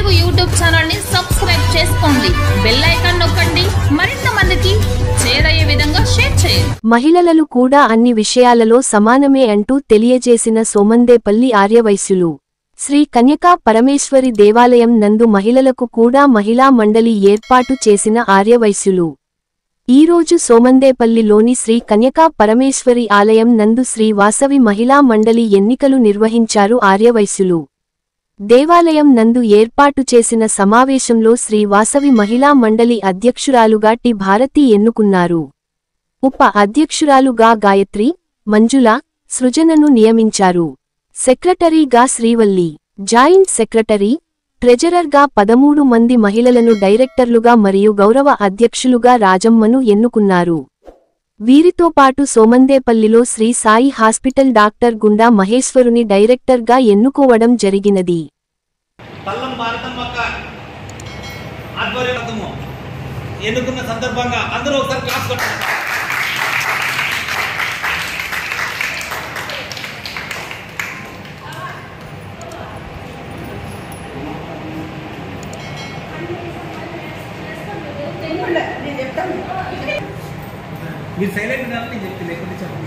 Telugu YouTube channel ని subscribe చేసుకోండి. Bell icon నొక్కండి. మరింత మందికి చేరయ్యే విధంగా షేర్ చేయండి. మహిళలు కూడా అన్ని విషయాలలో సమానమే అంటూ తెలియజేసిన సోమందేపల్లి ఆర్యవైశ్యులు. శ్రీ కన్యకా పరమేశ్వరి దేవాలయం నందు మహిళలకు కూడా మహిళా మండలి ఏర్పాటు చేసిన ఆర్యవైశ్యులు. ఈరోజు సోమందేపల్లిలోని శ్రీ కన్యకా పరమేశ్వరి ఆలయం నందు శ్రీ వాసవి మహిళా మండలి ఎన్నికలు నిర్వహించారు ఆర్యవైశ్యులు. దేవాలయం నందు ఏర్పాటు చేసిన సమావేశంలో శ్రీ వాసవి మహిళా మండలి అధ్యక్షురాలుగా టి భారతి ఎన్నుకున్నారు. ఉప అధ్యక్షురాలుగా గాయత్రి, మంజుల, సృజనను నియమించారు. సెక్రటరీగా శ్రీవల్లి, జాయింట్ సెక్రటరీ, ట్రెజరర్గా 13 మంది మహిళలను డైరెక్టర్లుగా మరియు గౌరవ అధ్యక్షులుగా రాజమ్మను ఎన్నుకున్నారు. వీరితో పాటు సోమందేపల్లిలో శ్రీ సాయి హాస్పిటల్ డాక్టర్ గుండా మహేశ్వరుని డైరెక్టర్గా ఎన్నుకోవడం జరిగినది. ఎన్నుకున్న సందర్భంగా అందరూ ఒకసారి క్లాస్ కొట్టండి. మీరు సైలెంట్ ఉండాలని చెప్తే లేకుంటే చెప్పండి.